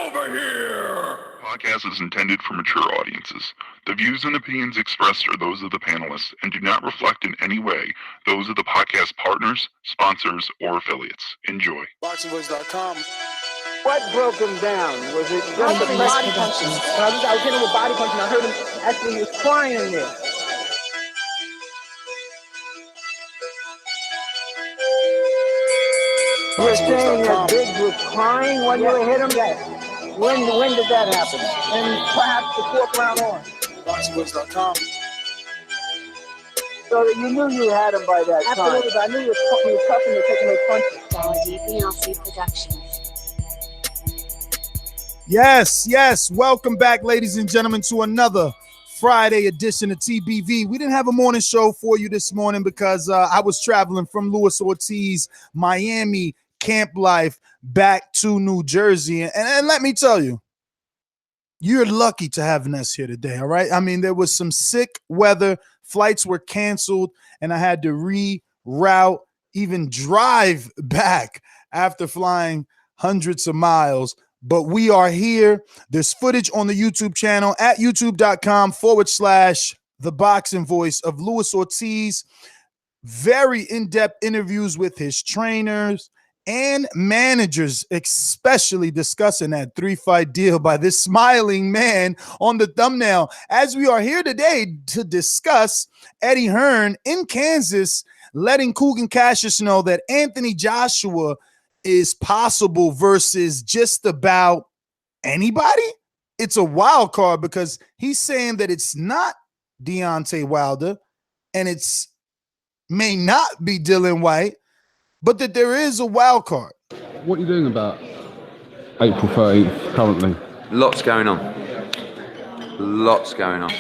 over here! Podcast is intended for mature audiences. The views and opinions expressed are those of the panelists and do not reflect in any way those of the podcast partners, sponsors, or affiliates. Enjoy. ThaBoxingvoice.com. What broke him down? Was it just a body punching? I was hitting him with body punching. I heard him actually, he was crying there. You're saying that Biggs was crying when you hit him? Yes. When did that happen? And perhaps the fourth round on. ThaBoxingvoice.com. So that you knew you had him by that time. Absolutely, but I knew he was tough and taking those punches. Quality Beyonce Productions. Yes. Welcome back, ladies and gentlemen, to another Friday edition of TBV. We didn't have a morning show for you this morning because I was traveling from Luis Ortiz, Miami camp life back to New Jersey. And let me tell you, you're lucky to have Ness here today, all right? I mean, there was some sick weather. Flights were canceled, and I had to reroute, even drive back after flying hundreds of miles. But we are here. There's footage on the YouTube channel at youtube.com/ThaBoxingVoice of Luis Ortiz. Very in-depth interviews with his trainers and managers, especially discussing that 3-fight deal by this smiling man on the thumbnail. As we are here today to discuss Eddie Hearn in Kansas, letting Kugan Cassius know that Anthony Joshua is possible versus just about anybody. It's a wild card because he's saying that it's not Deontay Wilder and it's may not be Dillian White, but that there is a wild card. What are you doing about April 13th currently? Lots going on.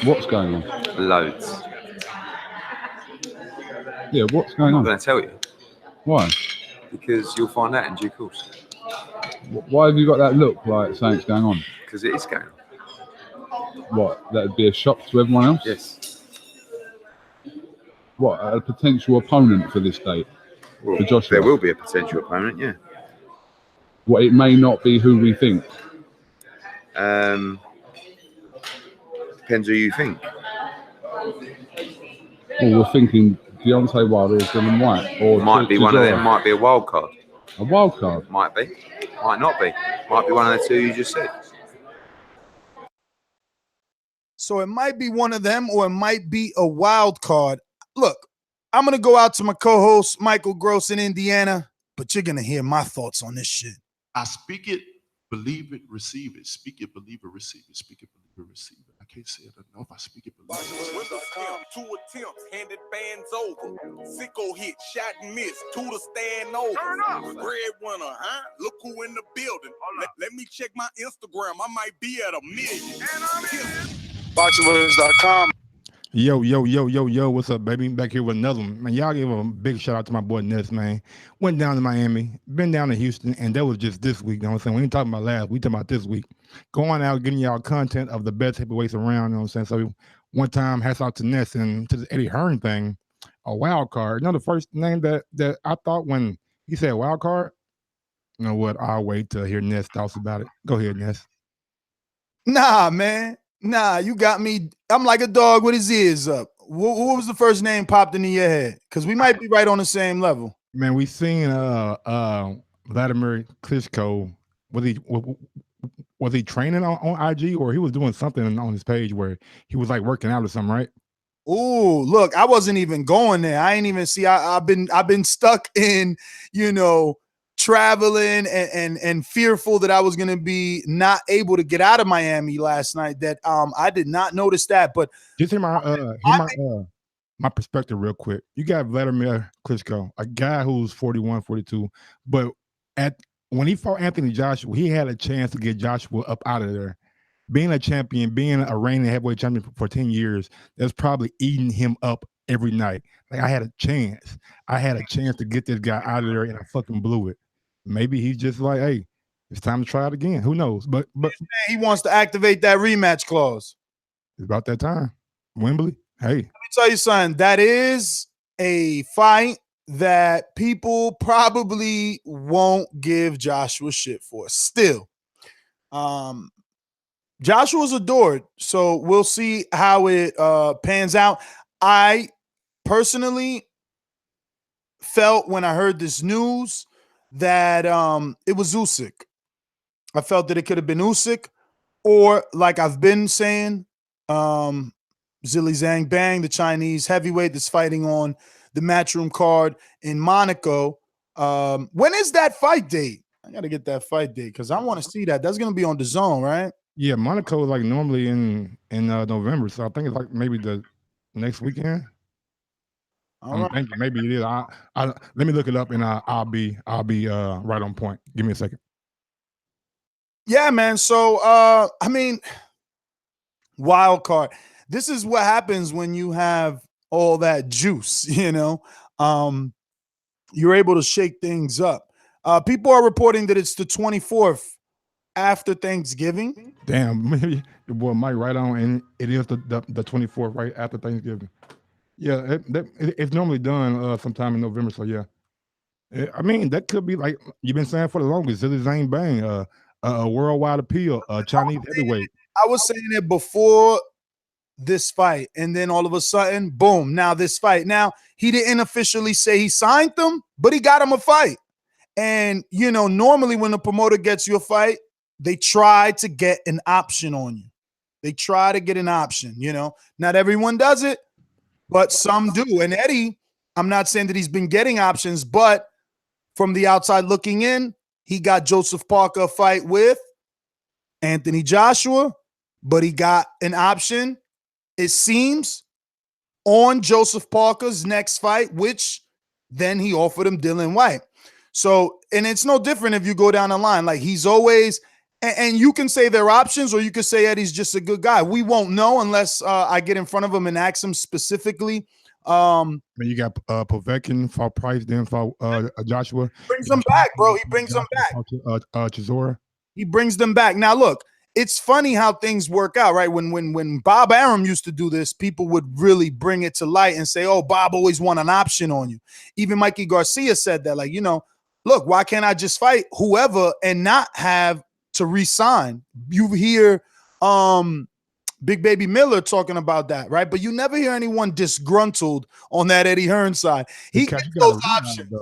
What's going on? Loads. Yeah, what's going on? I'm going to tell you. Why? Because you'll find out in due course. Why have you got that look like something's going on? Because it is going on. What? That would be a shock to everyone else? Yes. What? A potential opponent for this date? Well, for Joshua? there will be a potential opponent, yeah. What? It may not be who we think. Depends who you think. Well, we're thinking Deontay Wilder or Dillian White, or might be one of them. Might be a wild card. A wild card. Might be. Might not be. Might be one of the two you just said. So it might be one of them, or it might be a wild card. Look, I'm gonna go out to my co-host Michael Gross in Indiana, but you're gonna hear my thoughts on this shit. I speak it, believe it, receive it. Speak it, believe it, receive it. Speak it, believe it, receive it. I can't say it enough. I speak it, believe it. Two attempts, handed bands over. Sicko hit, shot and miss. Two to stand over. Turn up. Breadwinner, huh? Look who in the building. Let me check my Instagram. I might be at 1 million. And I'm in. ThaBoxingvoice.com. Yo, what's up, baby? Back here with another one. Man, y'all give a big shout out to my boy Ness, man. Went down to Miami, been down to Houston, and that was just this week, you know what I'm saying? We ain't talking about last, we talking about this week. Going out, getting y'all content of the best heavyweights around, you know what I'm saying? So one time, hats out to Ness and to the Eddie Hearn thing, a wild card. You know the first name that I thought when he said wild card? You know what? I'll wait to hear Ness thoughts about it. Go ahead, Ness. Nah, man. Nah, you got me. I'm like a dog with his ears up. What was the first name popped into your head? Because we might be right on the same level. Man, we seen Vladimir Klitschko. Was he training on IG, or he was doing something on his page where he was like working out or something, right? Oh, look, I wasn't even going there. I ain't even see. I've been stuck in, traveling and fearful that I was going to be not able to get out of Miami last night, that I did not notice that. But just hear my perspective real quick. You got Vladimir Klitschko, a guy who's 41, 42, but when he fought Anthony Joshua, he had a chance to get Joshua up out of there. Being a champion, being a reigning heavyweight champion for 10 years, that's probably eating him up every night. Like, I had a chance to get this guy out of there, and I fucking blew it. Maybe he's just like, hey, it's time to try it again. Who knows? But he wants to activate that rematch clause. It's about that time. Wembley, hey. Let me tell you something. That is a fight that people probably won't give Joshua shit for. Still, Joshua's adored, so we'll see how it pans out. I personally felt when I heard this news that it was Usyk. I felt that it could have been Usyk, or like I've been saying, Zhilei Zhang Bang, the Chinese heavyweight that's fighting on the Matchroom card in Monaco. When is that fight date? I got to get that fight date because I want to see that. That's going to be on the Zone, right? Yeah, Monaco is like normally in November, so I think it's like maybe the next weekend. I'm thinking maybe it is. I let me look it up and I'll be right on point. Give me a second. Yeah, man. So I mean, wild card. This is what happens when you have all that juice, you know. You're able to shake things up. People are reporting that it's the 24th after Thanksgiving. Damn, maybe the boy Mike right on, and it is the 24th right after Thanksgiving. Yeah, it's normally done sometime in November. So yeah, I mean that could be like you've been saying for the longest. Zhilei Zhang Bang, a worldwide appeal, Chinese heavyweight. I was saying it before this fight, and then all of a sudden, boom! Now this fight. Now he didn't officially say he signed them, but he got him a fight. And you know, normally when the promoter gets you a fight, they try to get an option on you. They try to get an option. You know, not everyone does it, but some do. And Eddie, I'm not saying that he's been getting options, but from the outside looking in, he got Joseph Parker a fight with Anthony Joshua, but he got an option, it seems, on Joseph Parker's next fight, which then he offered him Dillian White. So, and it's no different if you go down the line. Like he's always, and you can say they're options, or you could say Eddie's just a good guy. We won't know unless I get in front of him and ask him specifically. You got Povetkin fought Price, then fought Joshua. Brings them back, bro. He brings them back. Chisora. He brings them back. Now, look, it's funny how things work out, right? When Bob Arum used to do this, people would really bring it to light and say, oh, Bob always want an option on you. Even Mikey Garcia said that, like, you know, look, why can't I just fight whoever and not have to re-sign? You hear Big Baby Miller talking about that, right? But you never hear anyone disgruntled on that Eddie Hearn side. He gets those options.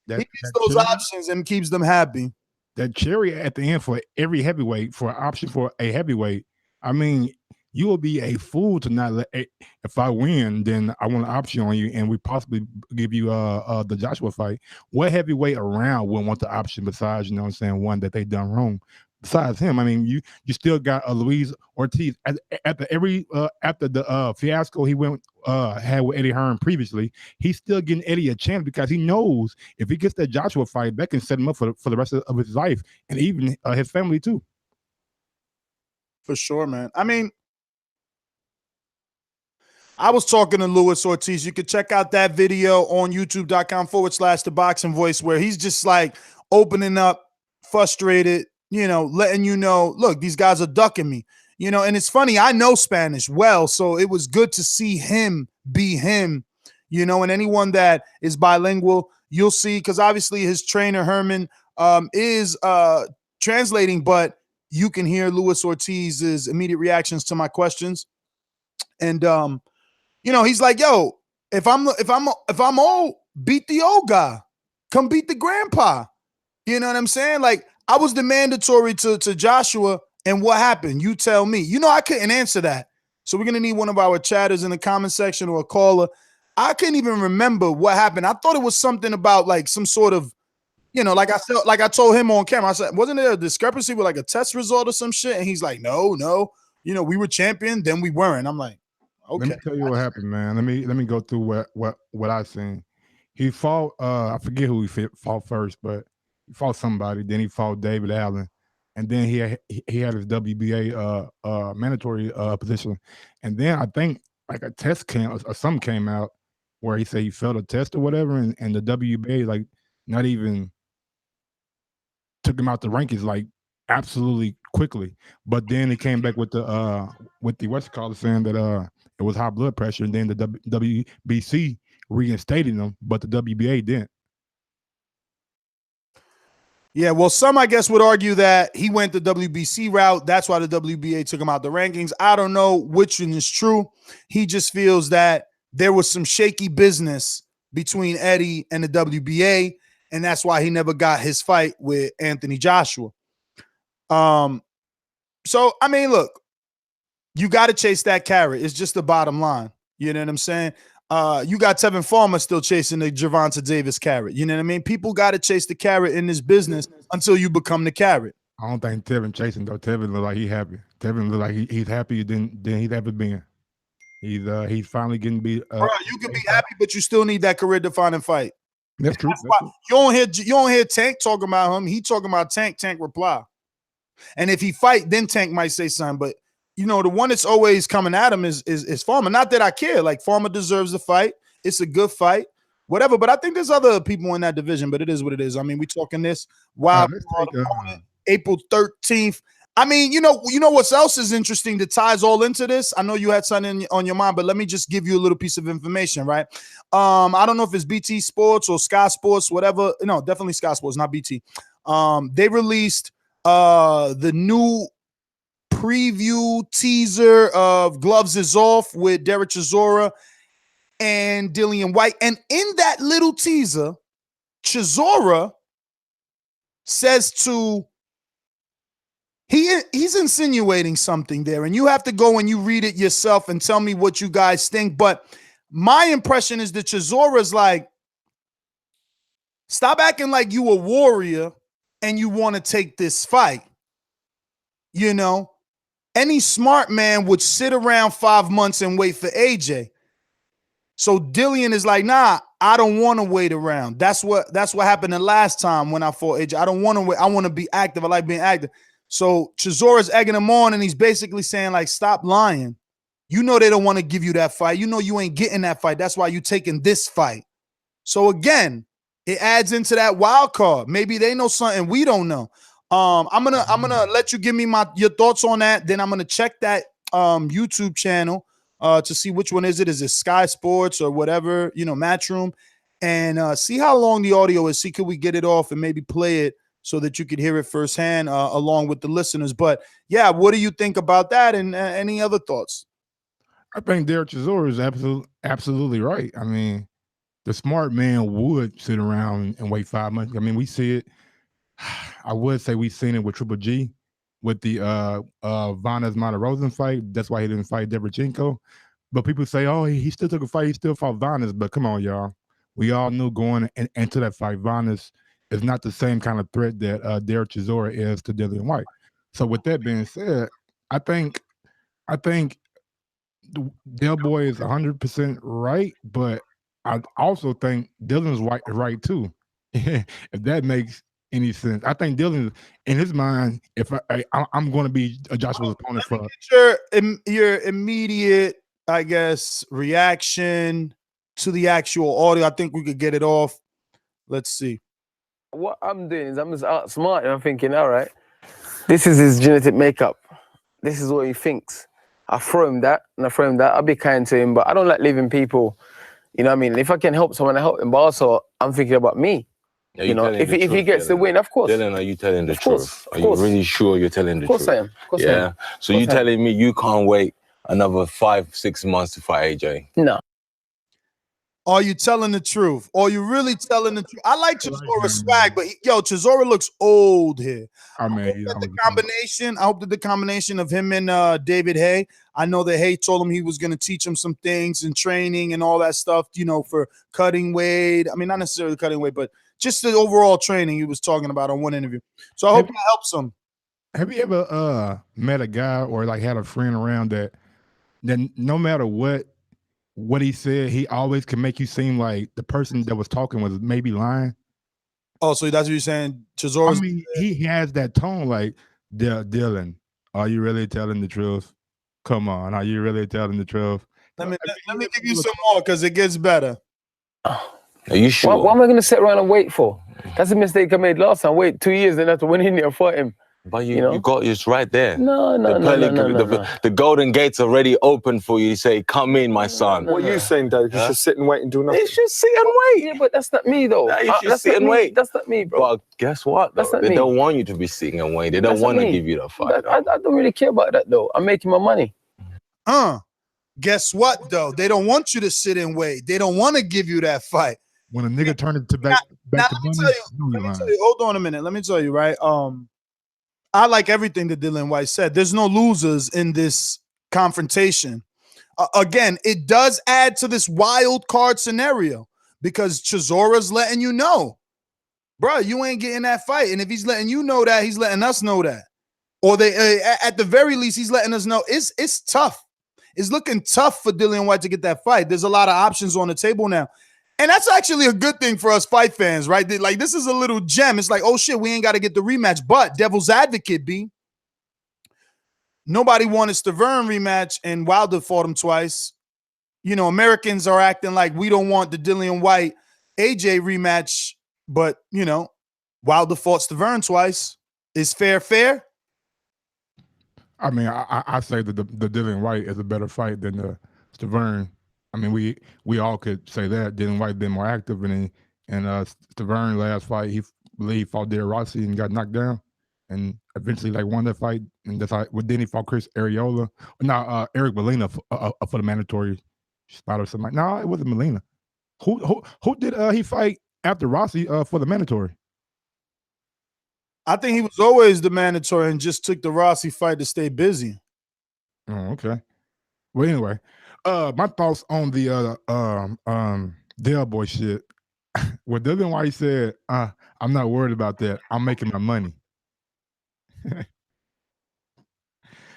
He gets those options and keeps them happy. That cherry at the end for every heavyweight, for an option for a heavyweight. I mean, you will be a fool to not let. If I win, then I want an option on you, and we possibly give you the Joshua fight. What heavyweight around will want the option besides, you know what I'm saying, one that they done wrong? Besides him, I mean, you still got Luis Ortiz after the fiasco he had with Eddie Hearn previously. He's still getting Eddie a chance because he knows if he gets that Joshua fight, that can set him up for the rest of his life and even his family too. For sure, man. I mean, I was talking to Luis Ortiz. You could check out that video on youtube.com/ThaBoxingVoice where he's just like opening up, frustrated, you know, letting you know, look, these guys are ducking me, you know. And it's funny, I know Spanish well, so it was good to see him be him, you know. And anyone that is bilingual, you'll see, because obviously his trainer Herman is translating, but you can hear Luis Ortiz's immediate reactions to my questions. And you know, he's like, yo, if I'm old, beat the old guy, come beat the grandpa. You know what I'm saying? Like, I was the mandatory to Joshua, and what happened? You tell me. You know, I couldn't answer that. So we're going to need one of our chatters in the comment section or a caller. I couldn't even remember what happened. I thought it was something about like some sort of, you know, like I told him on camera. I said, wasn't there a discrepancy with like a test result or some shit? And he's like, no, you know, we were champion, then we weren't. I'm like, okay. Let me tell you what happened, man. Let me go through what I seen. He fought, I forget who he fought first, but he fought somebody. Then he fought David Allen, and then he had his WBA mandatory position. And then I think like a test came or something came out where he said he failed a test or whatever, and the WBA like not even took him out the rankings like absolutely quickly. But then he came back with the what's it called, saying that it was high blood pressure, and then the WBC reinstated him, but the WBA didn't. Yeah, well, some I guess would argue that he went the WBC route. That's why the WBA took him out the rankings. I don't know which one is true. He just feels that there was some shaky business between Eddie and the WBA, and that's why he never got his fight with Anthony Joshua. So I mean, look, you got to chase that carrot. It's just the bottom line. You know what I'm saying? You got Tevin Farmer still chasing the Gervonta Davis carrot. You know what I mean? People got to chase the carrot in this business until you become the carrot. I don't think Tevin chasing though. Tevin look like he's happy. Tevin look like he's happier than he's ever been. He's finally getting beat. Bro, you can be happy, but you still need that career-defining fight. That's true. That's why you don't hear Tank talking about him. He talking about Tank. Tank reply, and if he fight, then Tank might say something. But you know, the one that's always coming at him is Farmer. Not that I care. Like Farmer deserves the fight. It's a good fight, whatever. But I think there's other people in that division. But it is what it is. I mean, we talking this April 13th. I mean, you know what else is interesting that ties all into this? I know you had something on your mind, but let me just give you a little piece of information, right? I don't know if it's BT Sports or Sky Sports, whatever. No, definitely Sky Sports, not BT. They released the new preview teaser of Gloves is Off with Derek Chisora and Dillian White. And in that little teaser, Chisora says to he's insinuating something there, and you have to go and you read it yourself and tell me what you guys think. But my impression is that Chisora's like, stop acting like you a warrior and you want to take this fight. You know, any smart man would sit around 5 months and wait for AJ. So Dillian is like, nah, I don't want to wait around. That's what happened the last time when I fought AJ. I don't want to wait. I want to be active. I like being active. So Chisora's egging him on, and he's basically saying, like, stop lying. You know they don't want to give you that fight. You know you ain't getting that fight. That's why you taking this fight. So again, it adds into that wild card. Maybe they know something we don't know. I'm gonna let you give me your thoughts on that. Then I'm gonna check that YouTube channel to see which one is it. Is it Sky Sports or whatever, Matchroom, and see how long the audio is. See, could we get it off and maybe play it so that you could hear it firsthand along with the listeners. But yeah, what do you think about that? And any other thoughts? I think Derek Chisora is absolutely right. I mean, the smart man would sit around and wait 5 months. I mean, we see it. I would say we've seen it with Triple G with the Vanes Monterosen fight. That's why he didn't fight Derevchenko. But people say, oh, he still took a fight. He still fought Vanes. But come on, y'all. We all knew going into that fight, Vanes is not the same kind of threat that Derek Chisora is to Dillian White. So with that being said, I think Del Boy is 100% right, but I also think Dillian's right too. If that makes any sense, I think Dillian, in his mind, if I'm going to be a Joshua's opponent for your immediate, I guess, reaction to the actual audio. I think we could get it off. Let's see. What I'm doing is I'm just outsmarting. I'm thinking, all right, this is his genetic makeup. This is what he thinks. I throw him that, and I throw him that. I'll be kind to him, but I don't like leaving people. You know what I mean? If I can help someone, I help him. But also, I'm thinking about me. If he gets the win, of course. Dylan, are you telling the truth? Are you really sure you're telling the truth? Of course I am. Of course I am. So you telling me you can't wait another 5-6 months to fight AJ? No. Are you telling the truth? Are you really telling the truth? I like Chisora's swag, but Chisora looks old here. I hope that the combination of him and David Hay, I know that Hay told him he was going to teach him some things in training and all that stuff, for cutting weight. I mean, not necessarily cutting weight, but just the overall training he was talking about on one interview. So I hope that helps him. Have you ever met a guy or like had a friend around that no matter what he said, he always can make you seem like the person that was talking was maybe lying? Oh, so that's what you're saying? Chisora's, I mean, he has that tone like, Dylan, are you really telling the truth? Come on, are you really telling the truth? Let me give you some more because it gets better. Are you sure? What am I going to sit around and wait for? That's a mistake I made last time. Wait 2 years and have to win in there and fight him. But you got it's right there. No. The golden gate's already open for you. You say, come in, my son. What are you saying, Dave? You should sit and wait and do nothing. You should sit and wait. Yeah, but that's not me, though. Nah, you should sit and wait. That's not me, bro. But guess what? That's not they me. don't want you to be sitting and waiting. They don't want to give you the fight. I don't really care about that, though. I'm making my money. Guess what, though? They don't want you to sit and wait. They don't want to give you that fight. When a nigga turn it to back to let me tell you, hold on a minute. Let me tell you, right? I like everything that Dillian White said. There's no losers in this confrontation. Again, it does add to this wild card scenario because Chisora's letting you know, bro, you ain't getting that fight. And if he's letting you know that, he's letting us know that. Or they, at the very least, he's letting us know it's tough. It's looking tough for Dillian White to get that fight. There's a lot of options on the table now. And that's actually a good thing for us fight fans, right? Like, this is a little gem. It's like, oh, shit, we ain't got to get the rematch. But devil's advocate, B, nobody wanted Stavern rematch, and Wilder fought him twice. You know, Americans are acting like we don't want the Dillian White AJ rematch, but, you know, Wilder fought Stavern twice. Is fair? I mean, I say that the Dillian White is a better fight than the Stavern. I mean, we all could say that. Dillian White been more active, and Stavern last fight, he fought Derek Rossi and got knocked down, and eventually won that fight. And that's how. Then he fought Chris Arreola. No, Eric Molina for the mandatory spot or something. No, it wasn't Molina. Who did he fight after Rossi for the mandatory? I think he was always the mandatory and just took the Rossi fight to stay busy. Oh, okay. Well, anyway. My thoughts on the Dale Boy shit. What Dillian White said, I'm not worried about that. I'm making my money.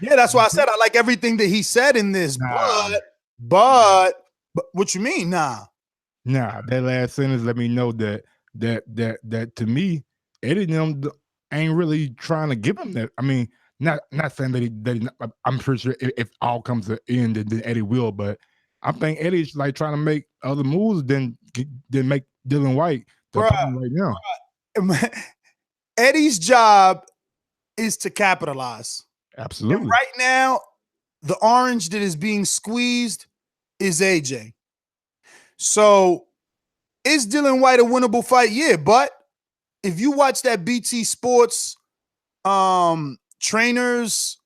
Yeah, that's why I said I like everything that he said in this. But what you mean? Nah, that last sentence let me know that to me, Eddie and them ain't really trying to give him that. I mean, not saying that I'm pretty sure if all comes to an end, then Eddie will. But I think Eddie's trying to make other moves than make Dillian White the problem right now. Eddie's job is to capitalize. Absolutely. And right now, the orange that is being squeezed is AJ. So is Dillian White a winnable fight? Yeah, but if you watch that BT Sports trainers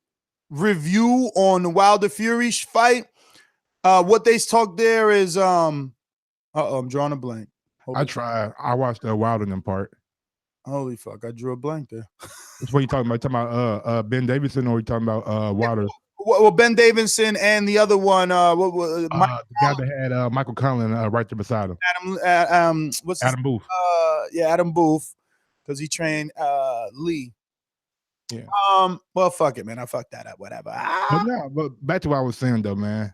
review on the Wilder Fury fight, what they talk there is I'm drawing a blank. I watched the Wilder in part. Holy fuck, I drew a blank there. That's what you talking about? About Ben Davidson, or you talking about Wilder? Well, Ben Davidson and the other one, the guy that had Michael Conlon right there beside him. Adam Booth. Adam Booth, because he trained Lee. Yeah. Well, fuck it, man. I fucked that up. Whatever. But back to what I was saying though, man.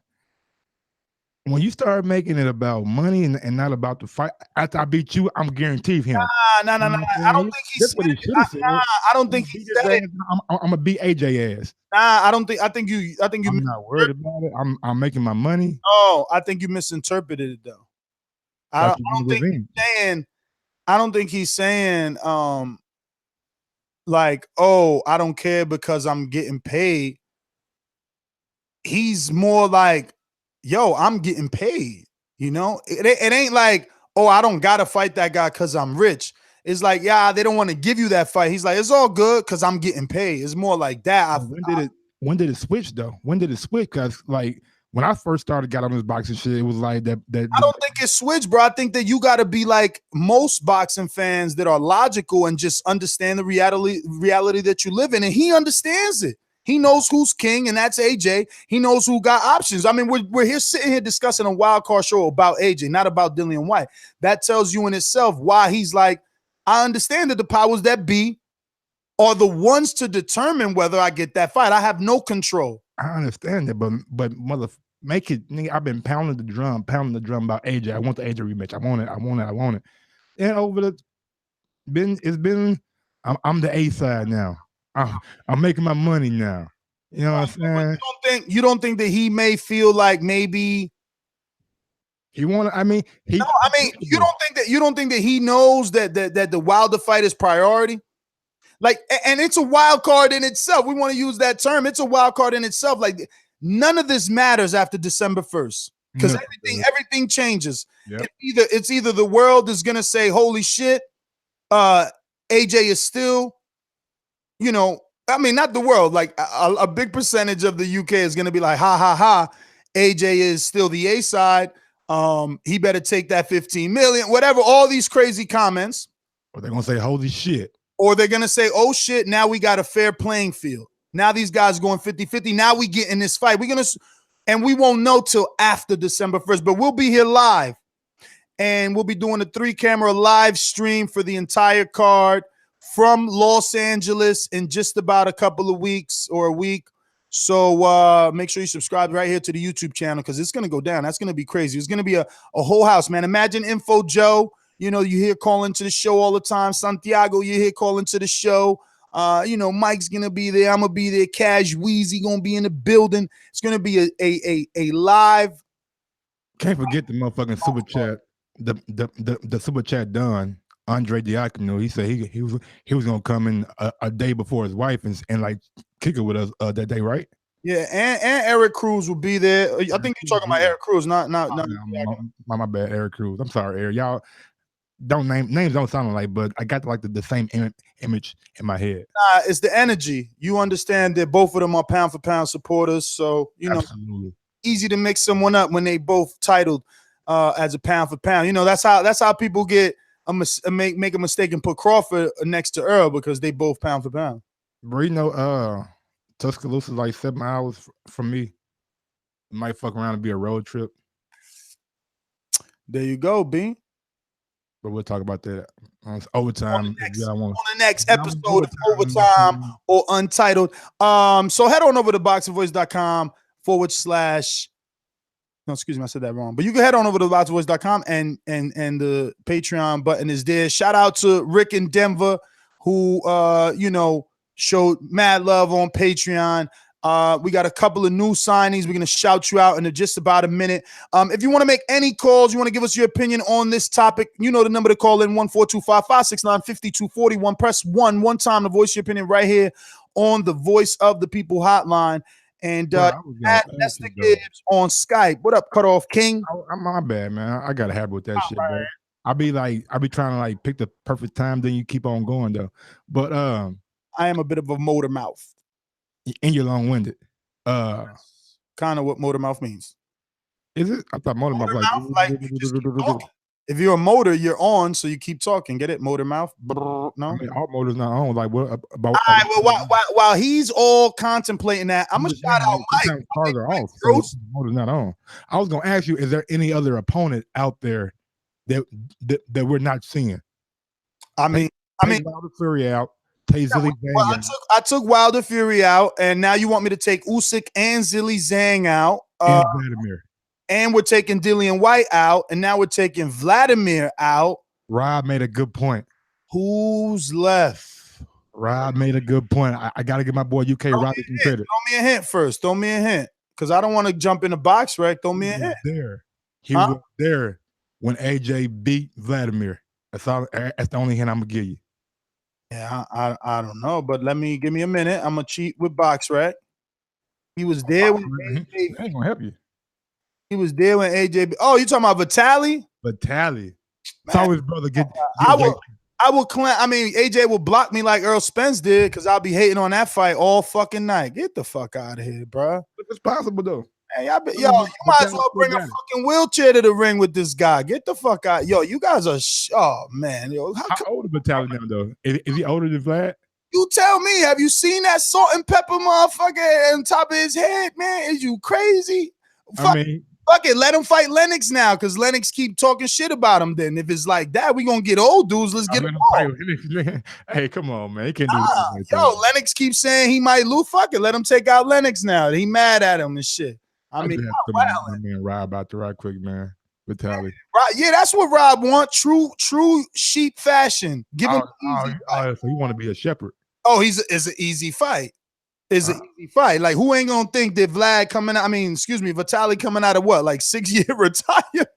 When you start making it about money and not about the fight, after I beat you, I'm guaranteed him. No. I don't think he's said it. I don't think he said it. I'm gonna beat AJ ass. I don't think. I think you. I'm not worried about it. I'm making my money. Oh, I think you misinterpreted it though. I don't think he's saying. I don't think he's saying. Like, oh, I don't care because I'm getting paid. He's more like, yo, I'm getting paid. You know, it ain't like, oh, I don't gotta fight that guy because I'm rich. It's like, yeah, they don't want to give you that fight. He's like, it's all good because I'm getting paid. It's more like that. When did it switch though? When did it switch? Because when I first got on this boxing shit, it was like that. I don't think it switched, bro. I think that you got to be like most boxing fans that are logical and just understand the reality that you live in. And he understands it. He knows who's king, and that's AJ. He knows who got options. I mean, we're here sitting here discussing a wild card show about AJ, not about Dillian White. That tells you in itself why he's like, I understand that the powers that be are the ones to determine whether I get that fight. I have no control. I understand that, but mother. Make it, nigga. I've been pounding the drum about AJ. I want the AJ rematch. I want it. And I'm the A side now. I'm making my money now. You know what I'm saying? You don't think that he may feel like maybe he want to? You don't think that he knows that the Wilder fight is priority? Like, and it's a wild card in itself. We want to use that term. It's a wild card in itself. Like, none of this matters after December 1st because everything changes. Yep. It's either the world is gonna say, "Holy shit, AJ is still," you know. I mean, not the world. Like a big percentage of the UK is gonna be like, "Ha ha ha, AJ is still the A side. He better take that 15 million." Whatever. All these crazy comments. Or they're gonna say, "Holy shit." Or they're going to say, oh, shit, now we got a fair playing field. Now these guys going 50-50. Now we get in this fight. And we won't know till after December 1st, but we'll be here live. And we'll be doing a 3-camera live stream for the entire card from Los Angeles in just about a couple of weeks or a week. So make sure you subscribe right here to the YouTube channel because it's going to go down. That's going to be crazy. It's going to be a whole house, man. Imagine Info Joe. You know, you hear calling to the show all the time. Santiago, you hear calling to the show. You know, Mike's gonna be there. I'm gonna be there. Cash Weezy gonna be in the building. It's gonna be a live. Can't forget the motherfucking super chat. The super chat done. Andre Diacono. He said he was gonna come in a day before his wife and like kick it with us that day, right? Yeah, and Eric Cruz will be there. I think you're talking about Eric Cruz, not. My bad, Eric Cruz. I'm sorry, Eric. Y'all. Names don't sound like, but I got like the same image in my head. Nah, it's the energy. You understand that both of them are pound for pound supporters, so you know, easy to mix someone up when they both titled as a pound for pound. You know, that's how people get make a mistake and put Crawford next to Earl because they both pound for pound. Bro, you know, Tuscaloosa is like 7 hours from me. It might fuck around and be a road trip. There you go, B. But we'll talk about that on overtime. On the next episode of Overtime or Untitled. So head on over to boxingvoice.com / no, excuse me, I said that wrong. But you can head on over to boxingvoice.com and the Patreon button is there. Shout out to Rick in Denver who you know showed mad love on Patreon. We got a couple of new signings. We're going to shout you out in just about a minute. If you want to make any calls, you want to give us your opinion on this topic, you know the number to call in, 1-425-569-5241. Press 1 time to voice your opinion right here on the Voice of the People hotline. And at Nestor Gibbs on Skype. What up, Cutoff King? I'm my bad, man. I got a habit with that shit, bro. I be trying to like pick the perfect time, then you keep on going though. But I am a bit of a motor mouth. And you're long-winded. Kind of what motor mouth means. Is it? I thought motor mouth like if you're a motor, you're on, so you keep talking. Get it? Motor mouth. No, I mean, our motor's not on. Like what about? All right, well, while he's all contemplating that, I'm gonna shout out Mike. Cars are off. So motor's not on. I was gonna ask you: is there any other opponent out there that we're not seeing? I mean, Wilder Fury out. Well, I took Wilder Fury out, and now you want me to take Usyk and Zilly Zhang out, and Vladimir, and we're taking Dillian White out, and now we're taking Vladimir out. Rob made a good point. Who's left? Rob made a good point. I got to give my boy UK Rob some credit. Throw me a hint first. Throw me a hint, because I don't want to jump in the box, right? Throw me a hint. He was there when AJ beat Vladimir. That's the only hint I'm gonna give you. Yeah, I don't know, but give me a minute. I'm gonna cheat with BoxRec. He was there when AJ. I ain't gonna help you. He was there when AJ. Oh, you talking about Vitaly? Vitaly. Saw his brother get. I will claim. I mean, AJ will block me like Earl Spence did because I'll be hating on that fight all fucking night. Get the fuck out of here, bro. It's possible though. Hey, you might as well bring a fucking wheelchair to the ring with this guy. Get the fuck out. Yo, you guys are, oh, man. Yo, how old is Vitaly now, though? Is he older than Vlad? You tell me. Have you seen that salt and pepper motherfucker on top of his head, man? Is you crazy? Fuck it. Let him fight Lennox now because Lennox keep talking shit about him then. If it's like that, we going to get old dudes. Let's get him on. Hey, come on, man. He can't do that. Yo, Lennox keeps saying he might lose. Fuck it. Let him take out Lennox now. He mad at him and shit. I mean, my man Rob out there right quick, man. Vitaly. Right, yeah, that's what Rob want. True sheep fashion. Give him so he want to be a shepherd. Oh, it's an easy fight. It's an easy fight. Like, who ain't gonna think that Vitaly coming out of what, like 6-year retirement?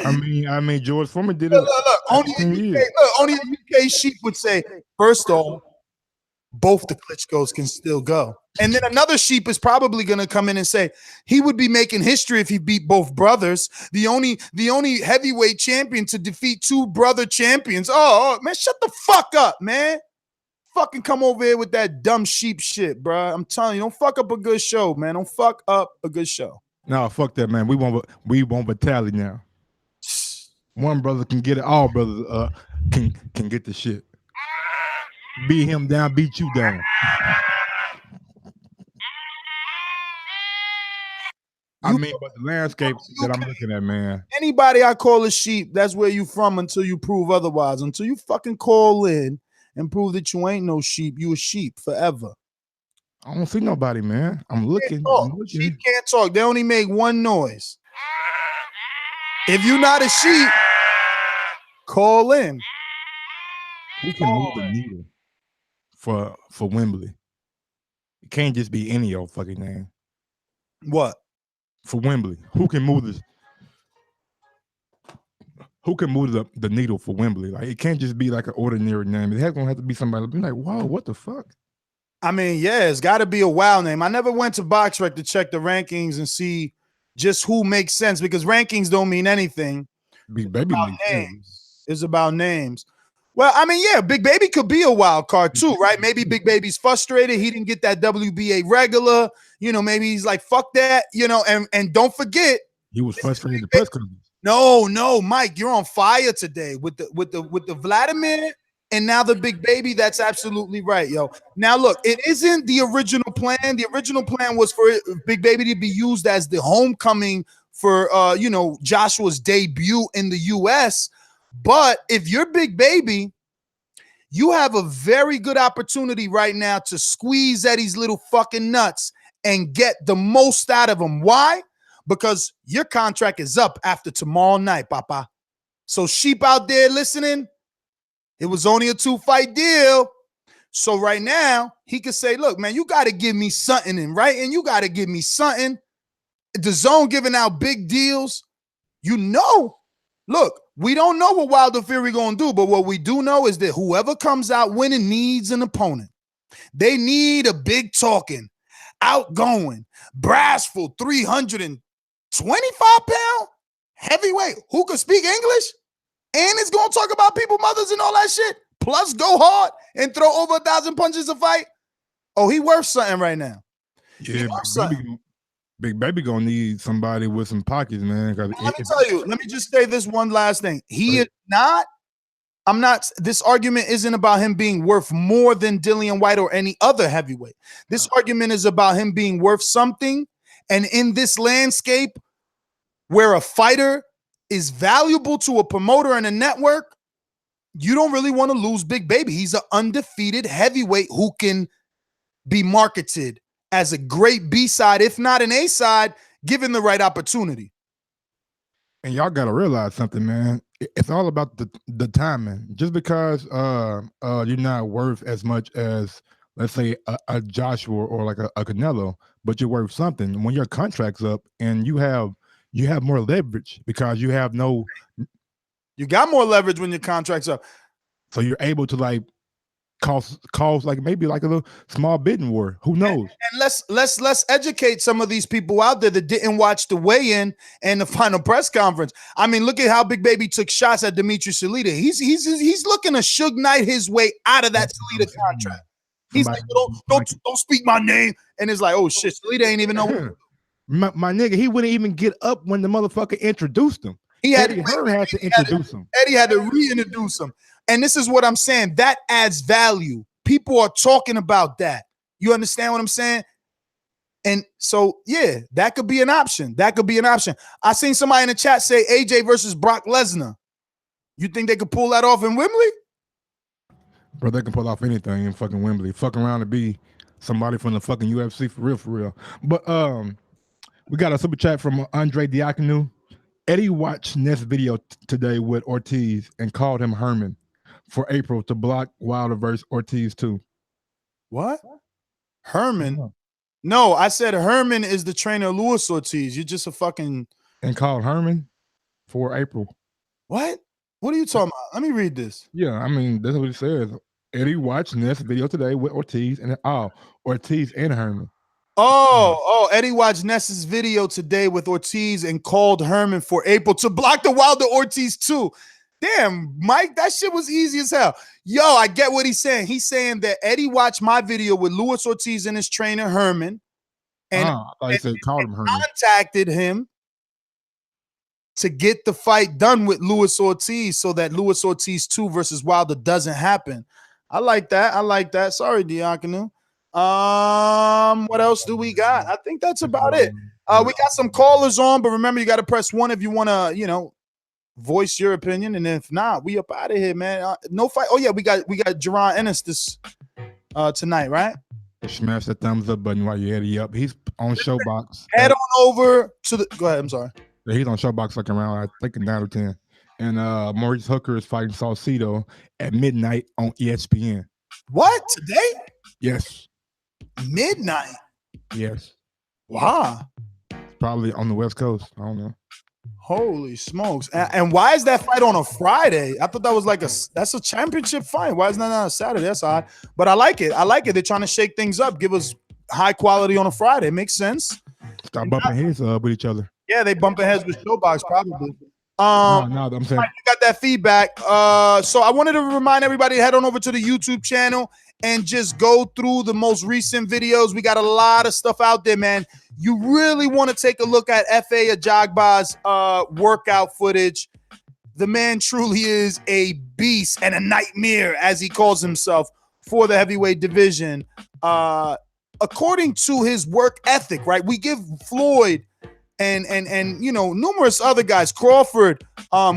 I mean, George Foreman did it. Look, only the UK sheep would say, first off, both the Klitschko's can still go. And then another sheep is probably going to come in and say he would be making history if he beat both brothers. The only heavyweight champion to defeat two brother champions. Oh, man, shut the fuck up, man. Fucking come over here with that dumb sheep shit, bro. I'm telling you, don't fuck up a good show, man. Don't fuck up a good show. No, fuck that, man. We want Vitaly now. One brother can get it. All brothers can get the shit. Beat him down, beat you down. I mean, but the landscape that I'm looking at, man. Anybody I call a sheep, that's where you from until you prove otherwise. Until you fucking call in and prove that you ain't no sheep, you a sheep forever. I don't see nobody, man. I'm looking. Sheep can't talk. They only make one noise. If you're not a sheep, call in. Who can move the needle for Wembley? It can't just be any old fucking name. What? For Wembley. Who can move this? Who can move the needle for Wembley? Like, it can't just be like an ordinary name. It has gonna have to be somebody be like, whoa, what the fuck? I mean, yeah, it's got to be a wow name. I never went to BoxRec to check the rankings and see just who makes sense, because rankings don't mean anything. Big Baby names. It's about names. Well, I mean, yeah, Big Baby could be a wild card too, right? Maybe Big Baby's frustrated. He didn't get that WBA regular. You know, maybe he's like, fuck that, you know, and don't forget. He was frustrated the press conference. No, Mike, you're on fire today with the Vladimir and now the Big Baby. That's absolutely right, yo. Now, look, it isn't the original plan. The original plan was for Big Baby to be used as the homecoming for, Joshua's debut in the U.S., but if you're Big Baby, you have a very good opportunity right now to squeeze Eddie's little fucking nuts and get the most out of him. Why? Because your contract is up after tomorrow night, Papa. So sheep out there listening, it was only a 2-fight deal. So right now, he could say, look, man, you got to give me something in writing. You got to give me something. The Zone giving out big deals. You know, look, we don't know what Wilder Fury going to do, but what we do know is that whoever comes out winning needs an opponent. They need a big talking, outgoing, brassful, 325-pound heavyweight who can speak English and is going to talk about people, mothers, and all that shit, plus go hard and throw over 1,000 punches a fight. Oh, he worth something right now. Yeah, Big Baby gonna need somebody with some pockets, man. Let me tell you. Let me just say this one last thing. He is not. I'm not. This argument isn't about him being worth more than Dillian White or any other heavyweight. This argument is about him being worth something. And in this landscape, where a fighter is valuable to a promoter and a network, you don't really want to lose Big Baby. He's an undefeated heavyweight who can be marketed as a great B-side, if not an A-side, given the right opportunity. And y'all got to realize something, man. It's all about the timing. Just because you're not worth as much as, let's say, a Joshua or like a Canelo, but you're worth something. When your contract's up and you have more leverage because you have no. You got more leverage when your contract's up. So you're able to like cause like maybe like a little small bidding war. Who knows? And let's educate some of these people out there that didn't watch the weigh-in and the final press conference. I mean, look at how Big Baby took shots at Dimitri Salita. He's looking to Suge Knight his way out of that Salita contract. He's like, don't speak my name. And it's like, oh shit, Salita ain't even know. My nigga, he wouldn't even get up when the motherfucker introduced him. Eddie Hearn had to introduce him. Eddie had to reintroduce him. And this is what I'm saying. That adds value. People are talking about that. You understand what I'm saying? And so, yeah, that could be an option. That could be an option. I seen somebody in the chat say AJ versus Brock Lesnar. You think they could pull that off in Wembley? Bro, they can pull off anything in fucking Wembley. Fucking around to be somebody from the fucking UFC for real. But we got a super chat from Andre Diakonu. Eddie watched Ness video today with Ortiz and called him Herman for April to block Wilder versus Ortiz too. What? Herman? No, I said Herman is the trainer of Luis Ortiz. You're just a fucking... And called Herman for April. What? What are you talking about? Let me read this. Yeah, I mean, that's what it says. Eddie watched Ness video today with Ortiz and Ortiz and Herman. Eddie watched Ness's video today with Ortiz and called Herman for April to block the Wilder Ortiz too. Damn, Mike, that shit was easy as hell. Yo, I get what he's saying. He's saying that Eddie watched my video with Luis Ortiz and his trainer Herman, and, I thought he said called him Herman. Contacted him to get the fight done with Luis Ortiz so that Luis Ortiz 2 versus Wilder doesn't happen. I like that. Sorry, Diakonu. What else do we got? I think that's about it. We got some callers on, but remember, you got to press 1 if you want to, voice your opinion, and if not, we up out of here, man. No fight. Oh yeah, we got Jerron Ennis this tonight, right? Smash the thumbs up button while you're Eddie up. He's on Showbox. Head on over to the. Go ahead. I'm sorry. Yeah, he's on Showbox like around, I think, 9 or 10. And Maurice Hooker is fighting Saucedo at midnight on ESPN. What? Today? Yes. Midnight? Yes. Wow. Probably on the West Coast. I don't know. Holy smokes. And why is that fight on a Friday? I thought that was that's a championship fight. Why is that not a Saturday? That's odd. But I like it. They're trying to shake things up, give us high quality on a Friday. Makes sense. Stop bumping heads with each other. Yeah, they bumping heads with Showbox probably. No, I'm saying you got that feedback. So I wanted to remind everybody to head on over to the YouTube channel and just go through the most recent videos. We got a lot of stuff out there, man. You really want to take a look at F.A. Ajagba's workout footage. The man truly is a beast and a nightmare, as he calls himself, for the heavyweight division. According to his work ethic, right? We give Floyd and numerous other guys, Crawford,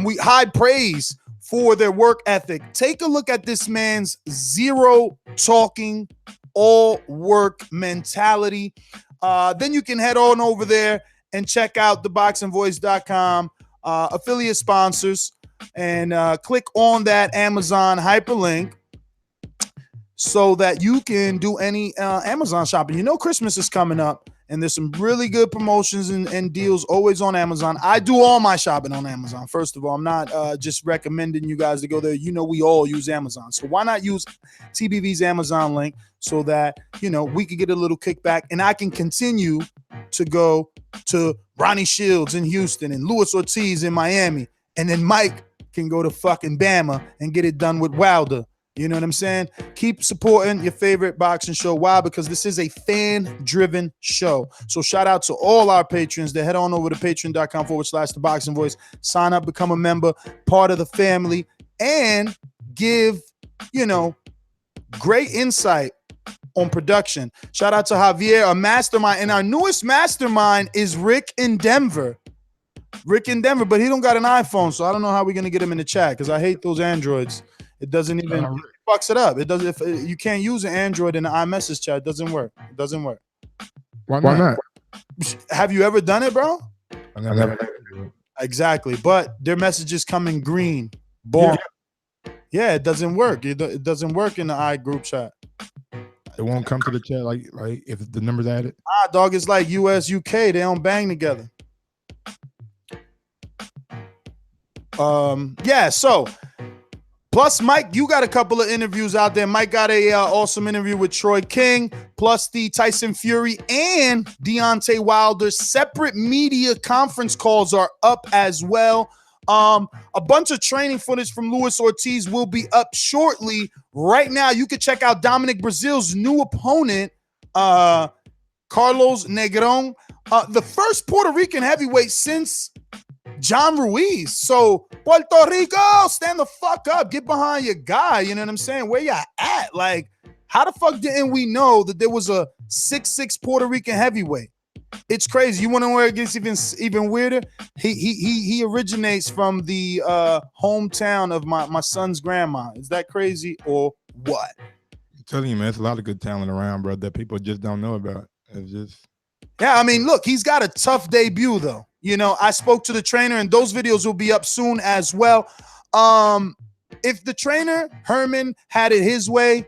we high praise for their work ethic. Take a look at this man's zero talking, all work mentality. Then you can head on over there and check out ThaBoxingVoice.com, affiliate sponsors, and click on that Amazon hyperlink so that you can do any Amazon shopping. Christmas is coming up, and there's some really good promotions and deals always on Amazon. I do all my shopping on Amazon. First of all, I'm not just recommending you guys to go there. We all use Amazon. So why not use TBV's Amazon link so that, we could get a little kickback, and I can continue to go to Ronnie Shields in Houston and Luis Ortiz in Miami. And then Mike can go to fucking Bama and get it done with Wilder. You know what I'm saying? Keep supporting your favorite boxing show. Why? Because this is a fan-driven show. So shout out to all our patrons that head on over to patreon.com/ThaBoxingVoice. Sign up, become a member, part of the family, and give, great insight on production. Shout out to Javier, a mastermind. And our newest mastermind is Rick in Denver. But he don't got an iPhone, so I don't know how we're going to get him in the chat because I hate those Androids. It doesn't even it fucks it up. It does. If you can't use an Android in the iMessage chat, it doesn't work. Why not? Have you ever done it, bro? I never. Exactly. But their message is coming green. Boom. Yeah, it doesn't work. It doesn't work in the iGroup chat. It won't come to the chat like if the number's added. Dog, it's like US, UK. They don't bang together. So plus, Mike, you got a couple of interviews out there. Mike got a awesome interview with Troy King, plus the Tyson Fury and Deontay Wilder separate media conference calls are up as well. A bunch of training footage from Luis Ortiz will be up shortly. Right now, you can check out Dominic Brazil's new opponent, Carlos Negron, the first Puerto Rican heavyweight since John Ruiz. So Puerto Rico, stand the fuck up. Get behind your guy. You know what I'm saying? Where y'all at? Like, how the fuck didn't we know that there was a 6'6" Puerto Rican heavyweight? It's crazy. You want to know where it gets even weirder? He originates from the hometown of my son's grandma. Is that crazy or what? I'm telling you, man, it's a lot of good talent around, bro, that people just don't know about. It's just I mean, look, he's got a tough debut though. I spoke to the trainer, and those videos will be up soon as well. If the trainer, Herman, had it his way,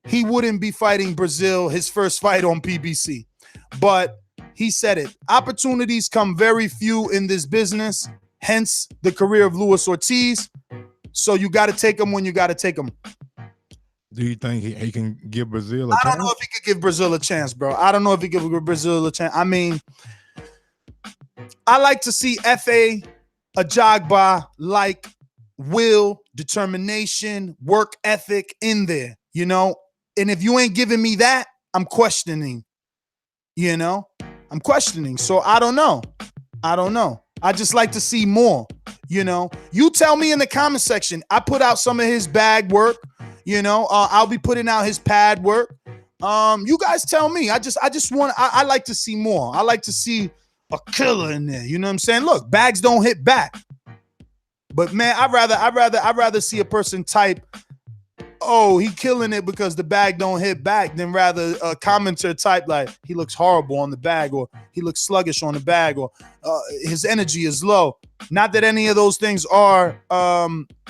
he wouldn't be fighting Brazil, his first fight on PBC. But he said it. Opportunities come very few in this business. hence the career of Luis Ortiz. So you got to take him when you got to take him. Do you think he can give Brazil a chance? I don't know if he could give Brazil a chance, bro. I don't know if he could give Brazil a chance. I mean, I like to see F.A. Ajagba like will, determination, work ethic in there, you know? And if you ain't giving me that, I'm questioning, you know? I'm questioning. So I don't know. I just like to see more, you know? You tell me in the comment section. I put out some of his bag work, you know? I'll be putting out his pad work. You guys tell me. I like to see more. I like to see a killer in there. You know what I'm saying? Look, bags don't hit back. But man, I'd rather see a person type, oh, he killing it because the bag don't hit back, than rather a commenter type like he looks horrible on the bag, or he looks sluggish on the bag, or his energy is low. Not that any of those things are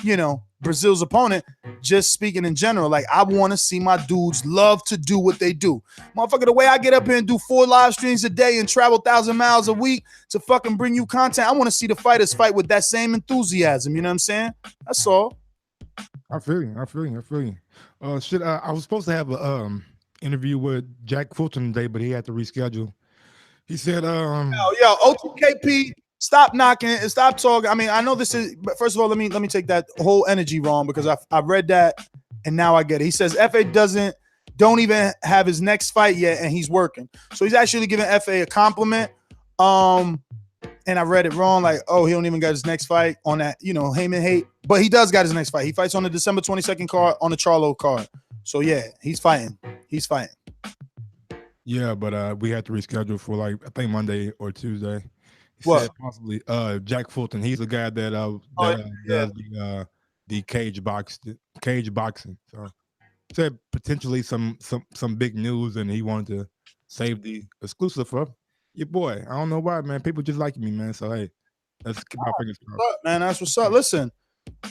you know, Brazil's opponent, just speaking in general. Like, I want to see my dudes love to do what they do. Motherfucker, the way I get up here and do 4 live streams a day and travel 1,000 miles a week to fucking bring you content, I want to see the fighters fight with that same enthusiasm. You know what I'm saying? That's all. I feel you. I was supposed to have a interview with Jack Fulton today, but he had to reschedule. He said, yo, OTKP, stop knocking it and stop talking. I mean, I know this is, but first of all, let me take that whole energy wrong, because I read that and now I get it. He says FA don't even have his next fight yet, and he's working. So he's actually giving FA a compliment. And I read it wrong, like, oh, he don't even got his next fight on that, you know, Heyman hate. But he does got his next fight. He fights on the December 22nd card on the Charlo card. So yeah, he's fighting. Yeah, but we had to reschedule for, like, I think Monday or Tuesday. He What? said possibly Jack Fulton. He's the guy that does the cage boxing. So said potentially some big news, and he wanted to save the exclusive for your boy. I don't know why, man. People just like me, man. So hey, let's keep our fingers crossed. Man, that's what's up. Listen,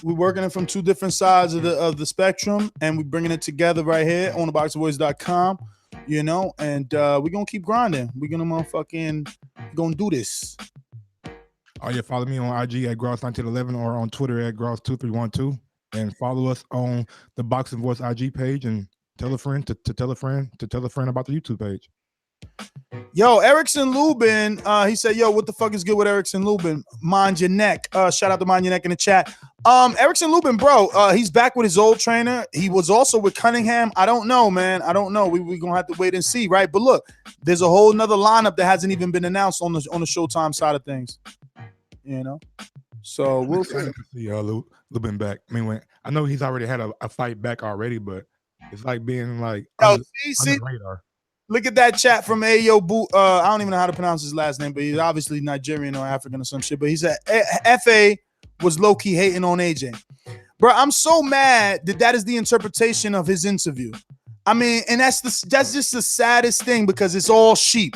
we're working it from 2 different sides of the spectrum, and we're bringing it together right here on ThaBoxingvoice.com, you know, and we're gonna keep grinding. We're gonna do this. Oh yeah, follow me on IG at Gross1911 or on Twitter at Gross2312, and follow us on the Boxing Voice IG page, and tell a friend to tell a friend to tell a friend about the YouTube page. Yo, Erickson Lubin, he said, yo, what the fuck is good with Erickson Lubin? Mind your neck. Shout out to Mind Your Neck in the chat. Erickson Lubin, bro, he's back with his old trainer. He was also with Cunningham. I don't know, man. I don't know. We're going to have to wait and see, right? But look, there's a whole nother lineup that hasn't even been announced on the Showtime side of things, you know? So we'll see. Lubin back. I mean, I know he's already had a fight back already, but it's like being like yo, under see, the radar. Look at that chat from Ayo Boo. I don't even know how to pronounce his last name, but he's obviously Nigerian or African or some shit. But he said FA was low-key hating on AJ. Bro, I'm so mad that is the interpretation of his interview. I mean, and that's just the saddest thing, because it's all sheep.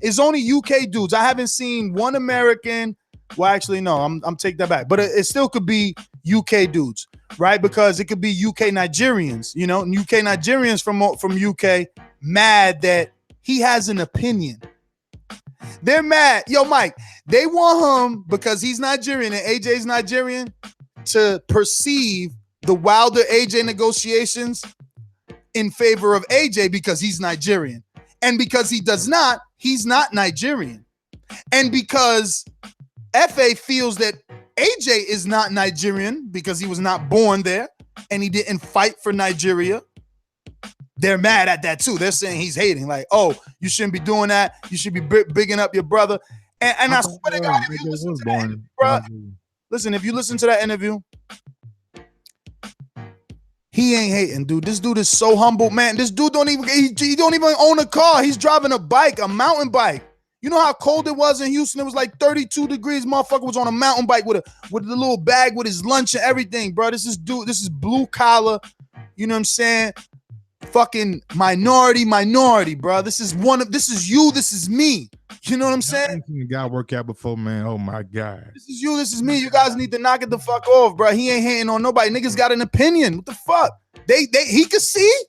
It's only UK dudes. I haven't seen one American. Well, actually, no, I'm take that back. But it still could be UK dudes, right? Because it could be UK Nigerians, you know, UK Nigerians from UK mad that he has an opinion. They're mad. Yo, Mike, they want him because he's Nigerian and AJ's Nigerian to perceive the Wilder AJ negotiations in favor of AJ because he's Nigerian. And because he does not, he's not Nigerian. And because FA feels that AJ is not Nigerian because he was not born there and he didn't fight for Nigeria, they're mad at that too. They're saying he's hating, like, oh, you shouldn't be doing that. You should be bigging up your brother. And I swear to God, if you listen to that interview, bro, listen, if you listen to that interview, he ain't hating, dude. This dude is so humble, man. This dude don't even own a car. He's driving a bike, a mountain bike. You know how cold it was in Houston? It was like 32 degrees. Motherfucker was on a mountain bike with the little bag with his lunch and everything, bro. This is blue collar. You know what I'm saying? Fucking minority, bro. This is you. This is me. You know what I'm saying? I've seen the guy work out before, man. Oh my God. This is you. This is me. You guys need to knock it the fuck off, bro. He ain't hating on nobody. Niggas got an opinion. What the fuck? He could see.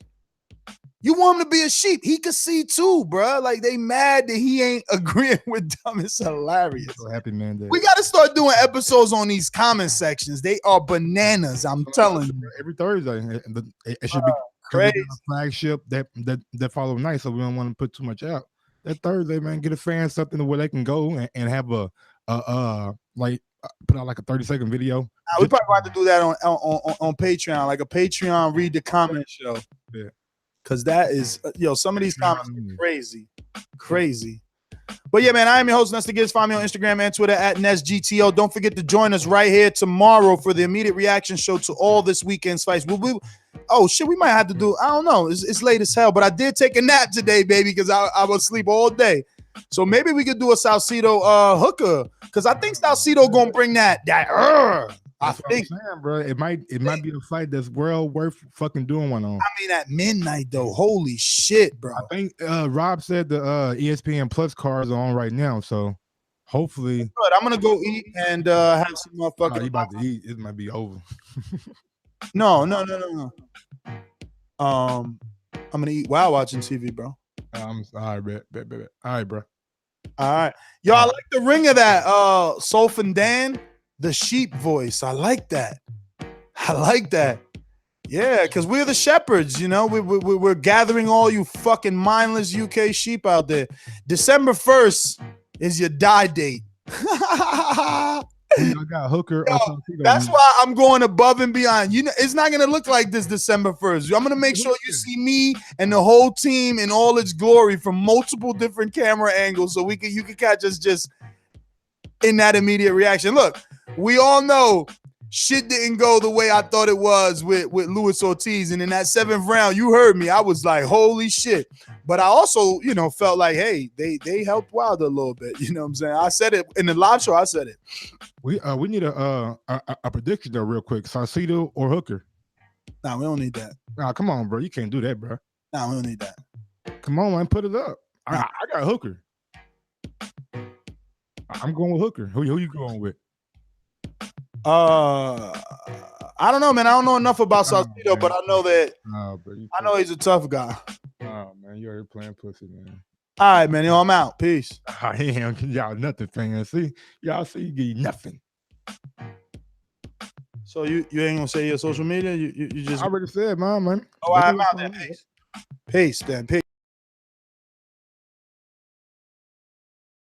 You want him to be a sheep. He could see too, bro. Like they mad that he ain't agreeing with them. It's hilarious. So happy man day. We got to start doing episodes on these comment sections. They are bananas. I'm telling you. Every Thursday, it should be crazy. A flagship that follow night, so we don't want to put too much out. That Thursday, man, get a fan something where they can go and have a put out like a 30-second video. We probably have to do that on Patreon, like a Patreon read the comment show. Yeah. Cause that is some of these comments are crazy. But yeah, man, I am your host, Nestor Gibbs. Find me on Instagram and Twitter at NestGTO. Don't forget to join us right here tomorrow for the immediate reaction show to all this weekend's fights. Oh shit, we might have to do. I don't know. It's late as hell, but I did take a nap today, baby, because I was asleep all day. So maybe we could do a Salcedo Hooker, because I think Salcedo gonna bring that. I think, bro, it might be a fight that's well worth fucking doing one on. I mean, at midnight though, holy shit, bro. I think Rob said the ESPN Plus cards are on right now, so hopefully. Good. I'm gonna go eat and have some motherfucking. You about to eat? It might be over. No. I'm gonna eat while watching TV, bro. All right, bet. All right, bro. All right, yo, I like the ring of that Solfan Dan. The sheep voice. I like that. Yeah, because we're the shepherds, we're gathering all you fucking mindless UK sheep out there. December 1st is your die date. I got Hooker. That's why I'm going above and beyond. It's not gonna look like this December 1st. I'm gonna make sure you see me and the whole team in all its glory from multiple different camera angles, so you can catch us just in that immediate reaction. Look, we all know shit didn't go the way I thought it was with Luis Ortiz. And in that 7th round, you heard me. I was like, holy shit. But I also, felt like, hey, they helped Wilder a little bit. You know what I'm saying? I said it in the live show. I said it. We need a prediction though, real quick. Salcedo or Hooker? Nah, we don't need that. Nah, come on, bro. You can't do that, bro. Nah, we don't need that. Come on, man. Put it up. I got Hooker. I'm going with Hooker. Who you going with? I don't know, man. I don't know enough about Salcedo, but I know that I know he's a tough guy. Oh man, you already playing pussy, man. All right, man. I'm out. Peace. Y'all nothing, fans. See, y'all see you get nothing. So you ain't gonna say your social media? You just I already said, man. Oh, I'm out there. Peace. Peace, then. Peace.